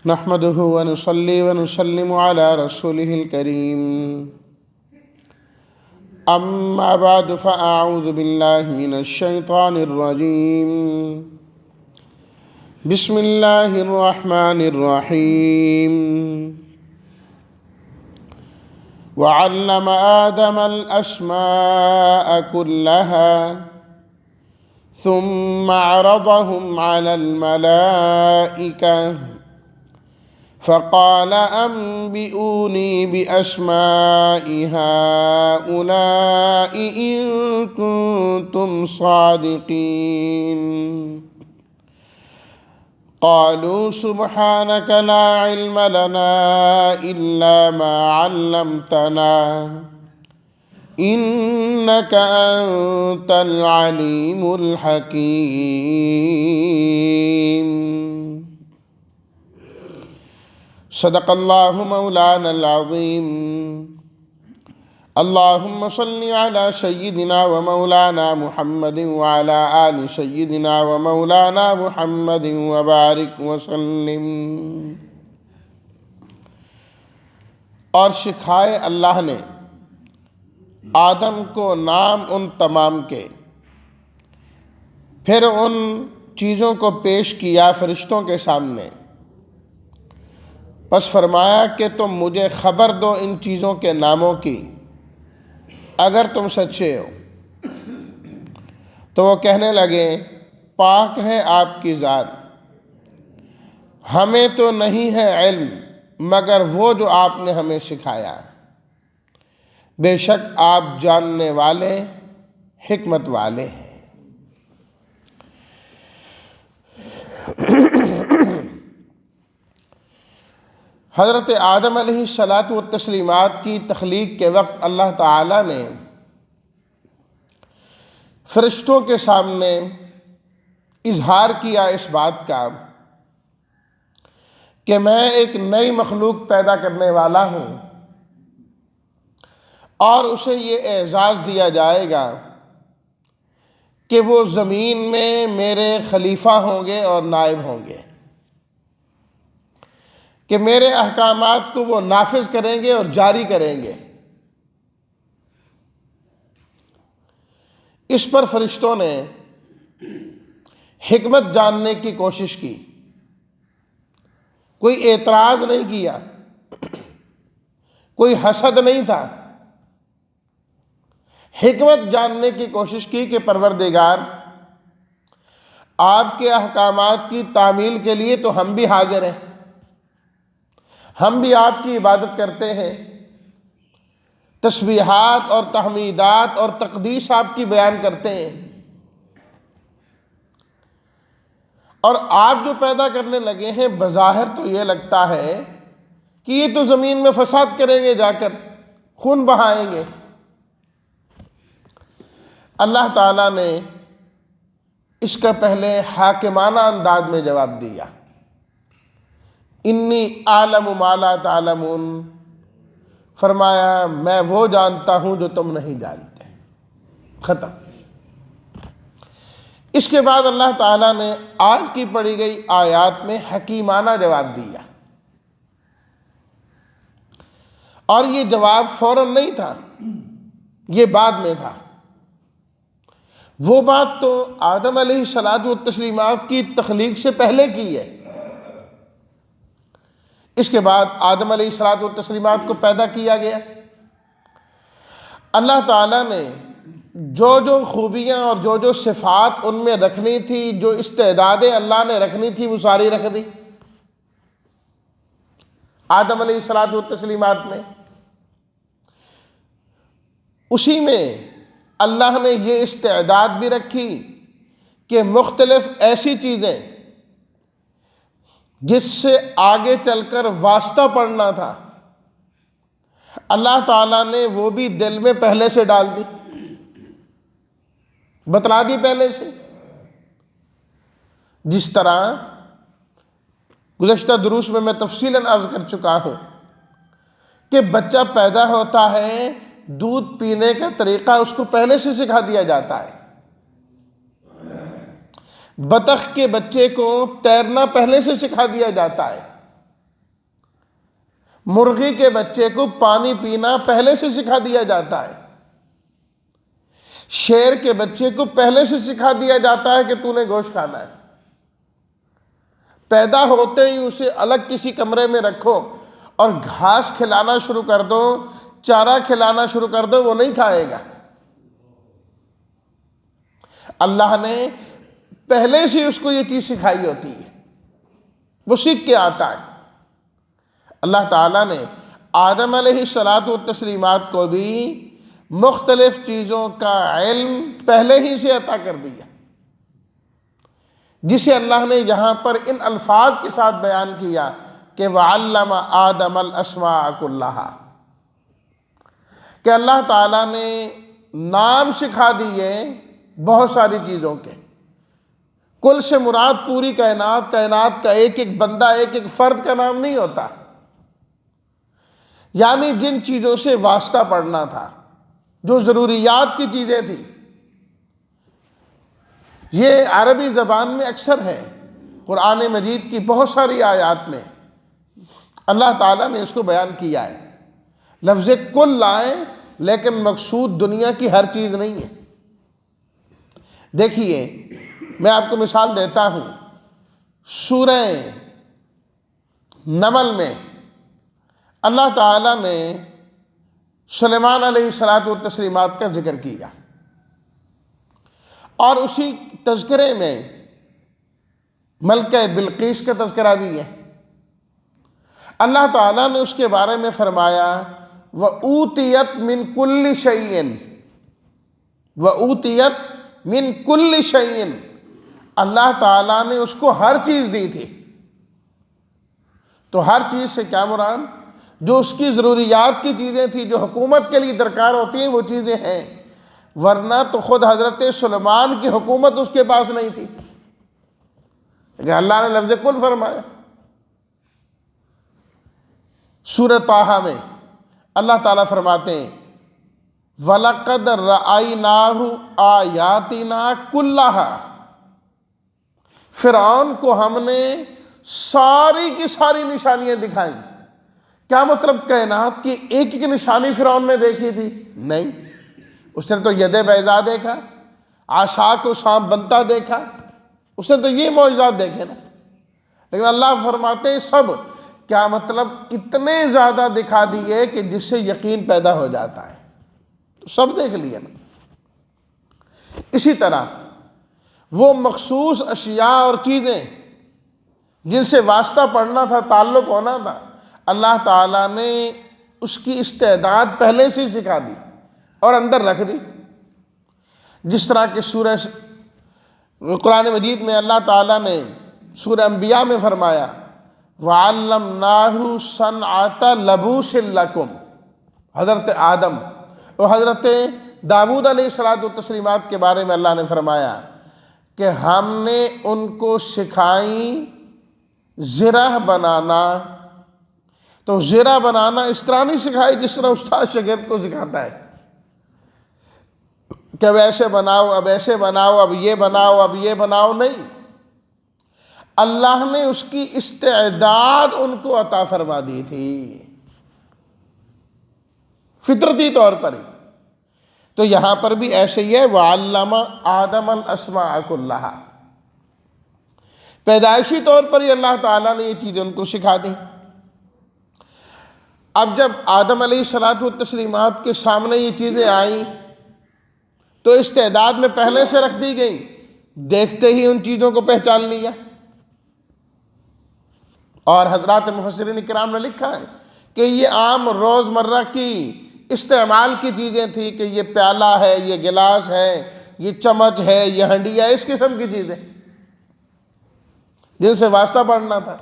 نحمده ونصلي ونسلم على رسوله الكريم أما بعد فأعوذ بالله من الشيطان الرجيم بسم الله الرحمن الرحيم وعلم آدم الأسماء كلها ثم عرضهم على الملائكة فقال أنبئوني بأسماء هؤلاء إن كنتم صادقين قالوا سبحانك لا علم لنا إلا ما علمتنا إنك أنت العليم الحكيم صدق الله مولانا العظيم اللهم صل على سيدنا ومولانا محمد وعلى آل سيدنا ومولانا محمد وبارك وسلم۔ اور سکھائے اللہ نے آدم کو نام ان تمام کے، پھر ان چیزوں کو پیش کیا فرشتوں کے سامنے، پس فرمایا کہ تم مجھے خبر دو ان چیزوں کے ناموں کی اگر تم سچے ہو۔ تو وہ کہنے لگے پاک ہے آپ کی ذات، ہمیں تو نہیں ہے علم مگر وہ جو آپ نے ہمیں سکھایا، بے شک آپ جاننے والے حکمت والے ہیں۔ حضرت آدم علیہ الصلاۃ والتسلیمات کی تخلیق کے وقت اللہ تعالیٰ نے فرشتوں کے سامنے اظہار کیا اس بات کا کہ میں ایک نئی مخلوق پیدا کرنے والا ہوں، اور اسے یہ اعزاز دیا جائے گا کہ وہ زمین میں میرے خلیفہ ہوں گے اور نائب ہوں گے، کہ میرے احکامات کو وہ نافذ کریں گے اور جاری کریں گے۔ اس پر فرشتوں نے حکمت جاننے کی کوشش کی، کوئی اعتراض نہیں کیا، کوئی حسد نہیں تھا، حکمت جاننے کی کوشش کی کہ پروردگار آپ کے احکامات کی تعمیل کے لیے تو ہم بھی حاضر ہیں، ہم بھی آپ کی عبادت کرتے ہیں، تسبیحات اور تحمیدات اور تقدیس آپ کی بیان کرتے ہیں، اور آپ جو پیدا کرنے لگے ہیں بظاہر تو یہ لگتا ہے کہ یہ تو زمین میں فساد کریں گے، جا کر خون بہائیں گے۔ اللہ تعالیٰ نے اس کا پہلے حاکمانہ انداز میں جواب دیا، انی اعلم ما لا تعلمون، فرمایا میں وہ جانتا ہوں جو تم نہیں جانتے، ختم۔ اس کے بعد اللہ تعالیٰ نے آج کی پڑھی گئی آیات میں حکیمانہ جواب دیا، اور یہ جواب فوراً نہیں تھا، یہ بعد میں تھا۔ وہ بات تو آدم علیہ الصلاۃ والتسلیمات کی تخلیق سے پہلے کی ہے، اس کے بعد آدم علیہ الصلاۃ والتسلیمات کو پیدا کیا گیا۔ اللہ تعالیٰ نے جو جو خوبیاں اور جو جو صفات ان میں رکھنی تھی، جو استعدادیں اللہ نے رکھنی تھی، وہ ساری رکھ دی آدم علیہ الصلاۃ والتسلیمات میں۔ اسی میں اللہ نے یہ استعداد بھی رکھی کہ مختلف ایسی چیزیں جس سے آگے چل کر واسطہ پڑنا تھا، اللہ تعالیٰ نے وہ بھی دل میں پہلے سے ڈال دی، بتلا دی پہلے سے۔ جس طرح گزشتہ دروس میں تفصیلاً عرض کر چکا ہوں کہ بچہ پیدا ہوتا ہے، دودھ پینے کا طریقہ اس کو پہلے سے سکھا دیا جاتا ہے، بطخ کے بچے کو تیرنا پہلے سے سکھا دیا جاتا ہے، مرغی کے بچے کو پانی پینا پہلے سے سکھا دیا جاتا ہے، شیر کے بچے کو پہلے سے سکھا دیا جاتا ہے کہ تو نے گوشت کھانا ہے۔ پیدا ہوتے ہی اسے الگ کسی کمرے میں رکھو اور گھاس کھلانا شروع کر دو، چارہ کھلانا شروع کر دو، وہ نہیں کھائے گا۔ اللہ نے پہلے سے اس کو یہ چیز سکھائی ہوتی ہے، وہ سیکھ کے آتا ہے۔ اللہ تعالیٰ نے آدم علیہ الصلاۃ والتسلیمات کو بھی مختلف چیزوں کا علم پہلے ہی سے عطا کر دیا، جسے اللہ نے یہاں پر ان الفاظ کے ساتھ بیان کیا کہ وَعَلَّمَ آدَمَ الْأَسْمَاءَ كُلَّهَا، کہ اللہ تعالیٰ نے نام سکھا دیے بہت ساری چیزوں کے۔ کل سے مراد پوری کائنات، کائنات کا ایک ایک بندہ، ایک ایک فرد کا نام نہیں ہوتا، یعنی جن چیزوں سے واسطہ پڑنا تھا، جو ضروریات کی چیزیں تھیں، یہ عربی زبان میں اکثر ہے۔ قرآن مجید کی بہت ساری آیات میں اللہ تعالیٰ نے اس کو بیان کیا ہے۔ لفظ کل لائیں لیکن مقصود دنیا کی ہر چیز نہیں ہے۔ دیکھیے میں آپ کو مثال دیتا ہوں، سورہ نمل میں اللہ تعالیٰ نے سلیمان علیہ الصلاۃ والتسلیمات کا ذکر کیا، اور اسی تذکرے میں ملکہ بلقیس کا تذکرہ بھی ہے۔ اللہ تعالیٰ نے اس کے بارے میں فرمایا وَأُوتِيَتْ مِن كُلِّ شَيْءٍ، وَأُوتِيَتْ مِن كُلِّ شَيْءٍ، اللہ تعالیٰ نے اس کو ہر چیز دی تھی۔ تو ہر چیز سے کیا مراد؟ جو اس کی ضروریات کی چیزیں تھیں، جو حکومت کے لیے درکار ہوتی ہیں، وہ چیزیں ہیں، ورنہ تو خود حضرت سلیمان کی حکومت اس کے پاس نہیں تھی، لیکن اللہ نے لفظ کل فرمایا۔ سورہ طٰہٰ میں اللہ تعالیٰ فرماتے ہیں وَلَقَدْ رَأَيْنَاهُ آيَاتِنَا كُلَّهَا، فرعون کو ہم نے ساری کی ساری نشانیاں دکھائیں۔ کیا مطلب کائنات کی ایک ایک نشانی فرعون نے دیکھی تھی؟ نہیں، اس نے تو ید بیضا دیکھا، عصا کو سانپ بنتا دیکھا، اس نے تو یہ معجزات دیکھے نا، لیکن اللہ فرماتے ہیں سب، کیا مطلب اتنے زیادہ دکھا دیے کہ جس سے یقین پیدا ہو جاتا ہے، تو سب دیکھ لیا نا۔ اسی طرح وہ مخصوص اشیاء اور چیزیں جن سے واسطہ پڑنا تھا، تعلق ہونا تھا، اللہ تعالیٰ نے اس کی استعداد پہلے سے ہی سکھا دی اور اندر رکھ دی۔ جس طرح کہ سورہ قرآن مجید میں اللہ تعالیٰ نے سورہ انبیاء میں فرمایا وَعَلَّمْنَاهُ صَنْعَةَ لَبُوسٍ لَكُمْ، حضرت آدم اور حضرت داؤد علیہ الصلاۃ والتسلیمات کے بارے میں اللہ نے فرمایا کہ ہم نے ان کو سکھائی زرہ بنانا۔ تو زرہ بنانا اس طرح نہیں سکھائی جس طرح استاد شاگرد کو سکھاتا ہے کہ اب ایسے بناؤ، اب ایسے بناؤ، اب یہ بناؤ، اب یہ بناؤ، نہیں، اللہ نے اس کی استعداد ان کو عطا فرما دی تھی فطرتی طور پر ہی۔ تو یہاں پر بھی ایسے ہی ہے وَعَلَّمَ آدَمَ الْأَسْمَاءَ كُلَّهَا، پیدائشی طور پر ہی اللہ تعالیٰ نے یہ چیزیں ان کو سکھا دی۔ اب جب آدم علیہ الصلاۃ والتسلیمات کے سامنے یہ چیزیں آئیں تو استعداد میں پہلے سے رکھ دی گئیں، دیکھتے ہی ان چیزوں کو پہچان لیا۔ اور حضرات مفسرین کرام نے لکھا ہے کہ یہ عام روزمرہ کی استعمال کی چیزیں تھیں، کہ یہ پیالہ ہے، یہ گلاس ہے، یہ چمچ ہے، یہ ہنڈی ہے، اس قسم کی چیزیں جن سے واسطہ پڑھنا تھا۔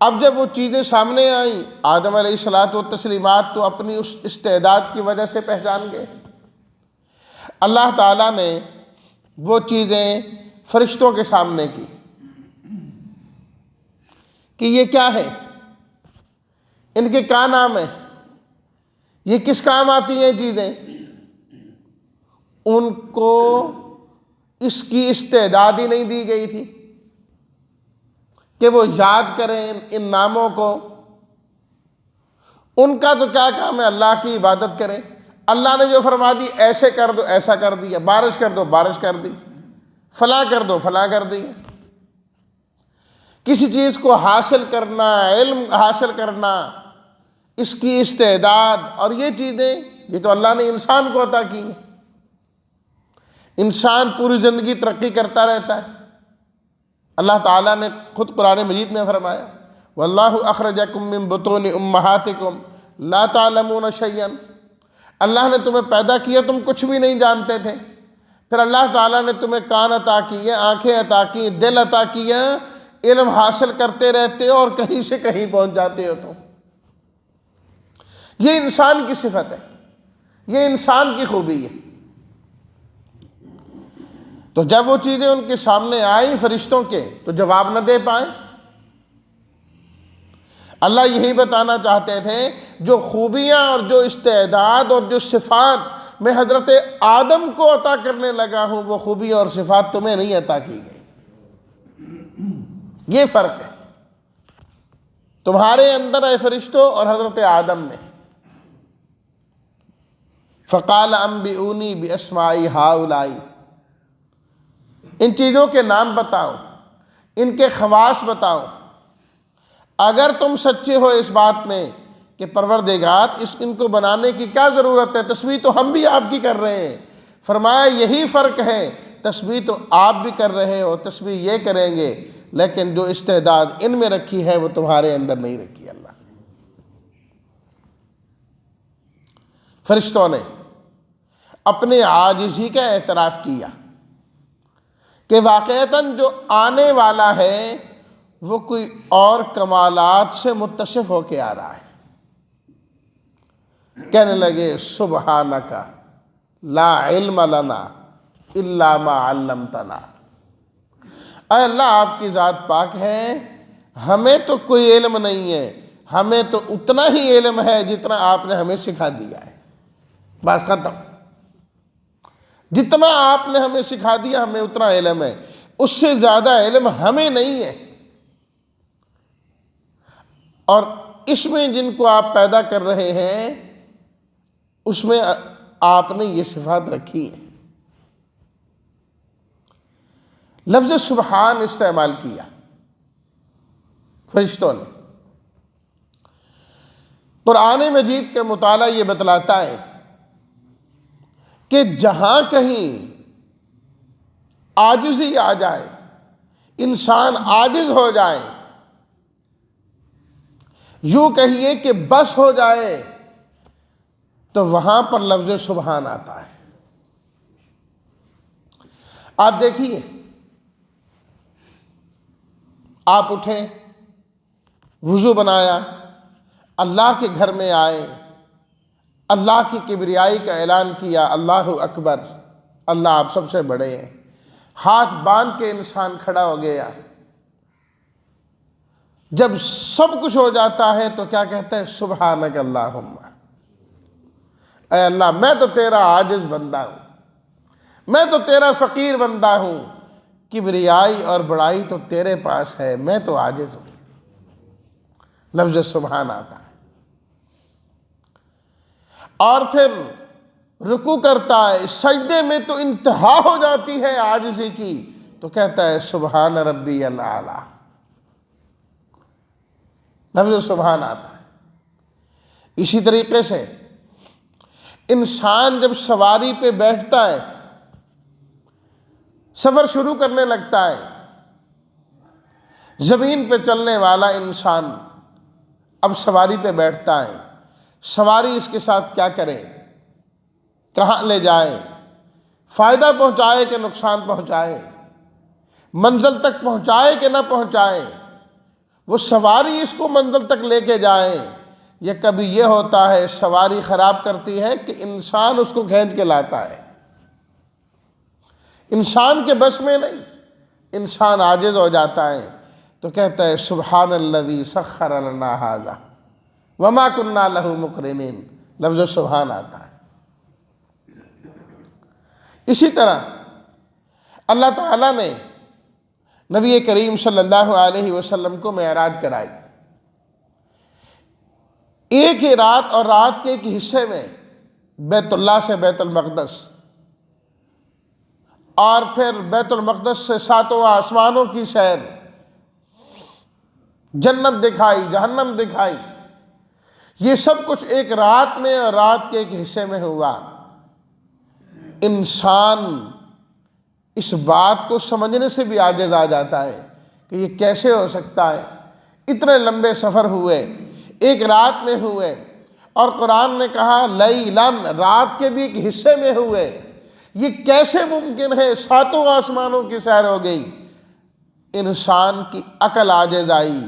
اب جب وہ چیزیں سامنے آئیں، آدم علیہ الصلاۃ والتسلیمات تو اپنی اس استعداد کی وجہ سے پہچان گئے۔ اللہ تعالیٰ نے وہ چیزیں فرشتوں کے سامنے کی کہ یہ کیا ہے، ان کے کیا نام ہے، یہ کس کام آتی ہیں چیزیں۔ ان کو اس کی استعداد ہی نہیں دی گئی تھی، کہ وہ یاد کریں ان ناموں کو، ان کا تو کیا کام ہے، اللہ کی عبادت کریں۔ اللہ نے جو فرما دی ایسے کر دو ایسا کر دیا، بارش کر دو بارش کر دی، فلاں کر دو فلاں کر دی۔ کسی چیز کو حاصل کرنا، علم حاصل کرنا، اس کی استعداد اور یہ چیزیں، یہ تو اللہ نے انسان کو عطا کی ہیں۔ انسان پوری زندگی ترقی کرتا رہتا ہے۔ اللہ تعالیٰ نے خود قرآن مجید میں فرمایا واللہ اخرجکم من بطون امہاتکم لا تعلمون شیئا، اللہ نے تمہیں پیدا کیا تم کچھ بھی نہیں جانتے تھے، پھر اللہ تعالیٰ نے تمہیں کان عطا کیے، آنکھیں عطا کی، دل عطا کیا، علم حاصل کرتے رہتے ہو اور کہیں سے کہیں پہنچ جاتے ہو۔ تو یہ انسان کی صفت ہے، یہ انسان کی خوبی ہے۔ تو جب وہ چیزیں ان کے سامنے آئیں فرشتوں کے تو جواب نہ دے پائیں۔ اللہ یہی بتانا چاہتے تھے جو خوبیاں اور جو استعداد اور جو صفات میں حضرت آدم کو عطا کرنے لگا ہوں، وہ خوبیاں اور صفات تمہیں نہیں عطا کی گئی۔ یہ فرق ہے تمہارے اندر اے فرشتوں اور حضرت آدم میں۔ فقال انبئونی باسماء ہؤلاء، ان چیزوں کے نام بتاؤ، ان کے خواص بتاؤ۔ اگر تم سچے ہو اس بات میں کہ پروردگار ان کو بنانے کی کیا ضرورت ہے، تسبیح تو ہم بھی آپ کی کر رہے ہیں۔ فرمایا یہی فرق ہے، تسبیح تو آپ بھی کر رہے ہو، تسبیح یہ کریں گے، لیکن جو استعداد ان میں رکھی ہے وہ تمہارے اندر نہیں رکھی اللہ نے۔ فرشتوں نے اپنے عاجزی کا اعتراف کیا کہ واقعتاً جو آنے والا ہے وہ کوئی اور کمالات سے متصف ہو کے آ رہا ہے۔ کہنے لگے سبحانک لا علم لنا الا ما علمتنا، اے اللہ آپ کی ذات پاک ہے، ہمیں تو کوئی علم نہیں ہے، ہمیں تو اتنا ہی علم ہے جتنا آپ نے ہمیں سکھا دیا ہے، بس ختم۔ جتنا آپ نے ہمیں سکھا دیا ہمیں اتنا علم ہے، اس سے زیادہ علم ہمیں نہیں ہے۔ اور اس میں جن کو آپ پیدا کر رہے ہیں اس میں آپ نے یہ صفات رکھی ہیں۔ لفظ سبحان استعمال کیا فرشتوں نے۔ قرآن مجید کا مطالعہ یہ بتلاتا ہے کہ جہاں کہیں عاجزی آ جائے، انسان عاجز ہو جائے، یوں کہیے کہ بس ہو جائے، تو وہاں پر لفظ سبحان آتا ہے۔ آپ دیکھیے، آپ اٹھے، وضو بنایا، اللہ کے گھر میں آئے، اللہ کی کبریائی کا اعلان کیا، اللہ اکبر، اللہ آپ سب سے بڑے ہیں، ہاتھ باندھ کے انسان کھڑا ہو گیا۔ جب سب کچھ ہو جاتا ہے تو کیا کہتا ہے؟ سبحانک اللہم، اے اللہ میں تو تیرا عاجز بندہ ہوں، میں تو تیرا فقیر بندہ ہوں، کبریائی اور بڑائی تو تیرے پاس ہے، میں تو عاجز ہوں۔ لفظ سبحان آتا ہے۔ اور پھر رکوع کرتا ہے، سجدے میں تو انتہا ہو جاتی ہے عاجزی کی، تو کہتا ہے سبحان ربی الاعلی۔ لفظ سبحان آتا ہے۔ اسی طریقے سے انسان جب سواری پہ بیٹھتا ہے، سفر شروع کرنے لگتا ہے، زمین پہ چلنے والا انسان اب سواری پہ بیٹھتا ہے، سواری اس کے ساتھ کیا کرے، کہاں لے جائے، فائدہ پہنچائے کہ نقصان پہنچائے، منزل تک پہنچائے کہ نہ پہنچائے، وہ سواری اس کو منزل تک لے کے جائے، یا کبھی یہ ہوتا ہے سواری خراب کرتی ہے کہ انسان اس کو کھینچ کے لاتا ہے۔ انسان کے بس میں نہیں، انسان عاجز ہو جاتا ہے تو کہتا ہے سبحان الذی سخر لنا ھذا وما کننا لہ مقرنین۔ لفظ سبحان آتا ہے۔ اسی طرح اللہ تعالیٰ نے نبی کریم صلی اللہ علیہ وسلم کو معراج کرائی. ایک ہی رات اور رات کے ایک حصے میں بیت اللہ سے بیت المقدس اور پھر بیت المقدس سے ساتوں آسمانوں کی سیر، جنت دکھائی، جہنم دکھائی، یہ سب کچھ ایک رات میں اور رات کے ایک حصے میں ہوا. انسان اس بات کو سمجھنے سے بھی عاجز آ جاتا ہے کہ یہ کیسے ہو سکتا ہے. اتنے لمبے سفر ہوئے، ایک رات میں ہوئے، اور قرآن نے کہا لیلن، رات کے بھی ایک حصے میں ہوئے. یہ کیسے ممکن ہے؟ ساتوں آسمانوں کی سیر ہو گئی. انسان کی عقل عاجز آئی.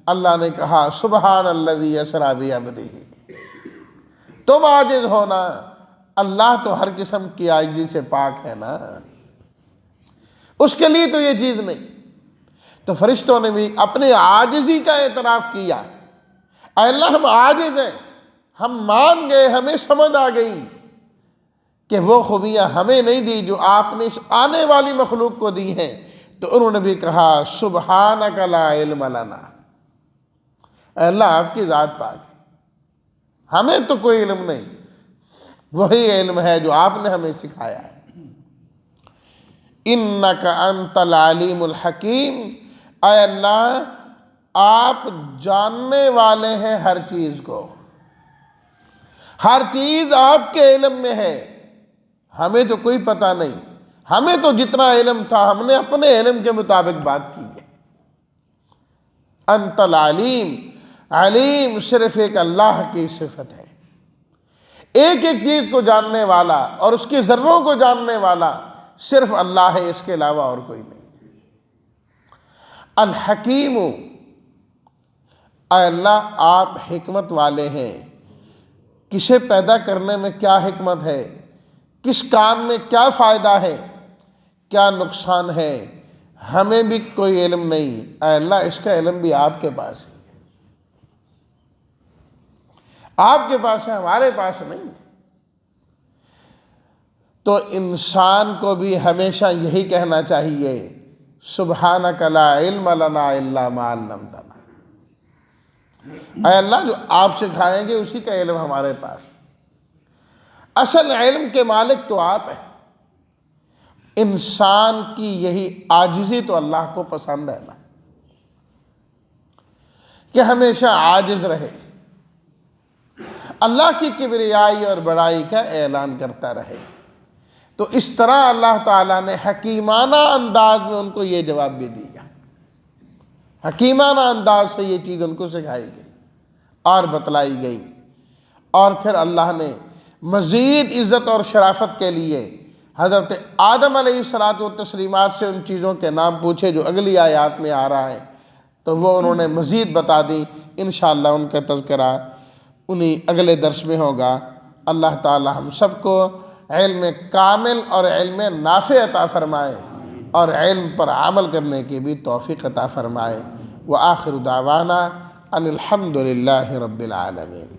اللہ نے کہا سبحان الذی اسریٰ بعبدہ. تم عاجز ہونا، اللہ تو ہر قسم کی عاجزی سے پاک ہے نا، اس کے لیے تو یہ چیز نہیں. تو فرشتوں نے بھی اپنے عاجزی کا اعتراف کیا. اے اللہ ہم عاجز ہیں، ہم مان گئے، ہمیں سمجھ آ گئی کہ وہ خوبیاں ہمیں نہیں دی جو آپ نے اس آنے والی مخلوق کو دی ہیں. تو انہوں نے بھی کہا سبحانک لا علم لنا. اے اللہ آپ کی ذات پاک ہے، ہمیں تو کوئی علم نہیں، وہی علم ہے جو آپ نے ہمیں سکھایا ہے. انک انت العلیم الحکیم. اے اللہ آپ جاننے والے ہیں ہر چیز کو، ہر چیز آپ کے علم میں ہے، ہمیں تو کوئی پتہ نہیں. ہمیں تو جتنا علم تھا ہم نے اپنے علم کے مطابق بات کی ہے. انت العلیم، علیم صرف ایک اللہ کی صفت ہے، ایک ایک چیز کو جاننے والا اور اس کے ذروں کو جاننے والا صرف اللہ ہے، اس کے علاوہ اور کوئی نہیں. الحکیم، اے اللہ آپ حکمت والے ہیں. کسے پیدا کرنے میں کیا حکمت ہے، کس کام میں کیا فائدہ ہے، کیا نقصان ہے، ہمیں بھی کوئی علم نہیں. اے اللہ اس کا علم بھی آپ کے پاس ہے، آپ کے پاس ہے، ہمارے پاس نہیں. تو انسان کو بھی ہمیشہ یہی کہنا چاہیے سبحانک لا علم لنا الا ما علمتنا. اے اللہ جو آپ سکھائیں گے اسی کا علم ہمارے پاس. اصل علم کے مالک تو آپ ہیں. انسان کی یہی عاجزی تو اللہ کو پسند ہے نا، کہ ہمیشہ عاجز رہے، اللہ کی کبریائی اور بڑائی کا اعلان کرتا رہے. تو اس طرح اللہ تعالیٰ نے حکیمانہ انداز میں ان کو یہ جواب بھی دیا. حکیمانہ انداز سے یہ چیز ان کو سکھائی گئی اور بتلائی گئی. اور پھر اللہ نے مزید عزت اور شرافت کے لیے حضرت آدم علیہ الصلوۃ والتسلیمات سے ان چیزوں کے نام پوچھے جو اگلی آیات میں آ رہا ہے، تو وہ انہوں نے مزید بتا دی. انشاءاللہ ان کا تذکرہ انہیں اگلے درس میں ہوگا. اللہ تعالی ہم سب کو علم کامل اور علم نافع عطا فرمائے اور علم پر عمل کرنے کی بھی توفیق عطا فرمائے. وآخر دعوانا ان الحمد للہ رب العالمین.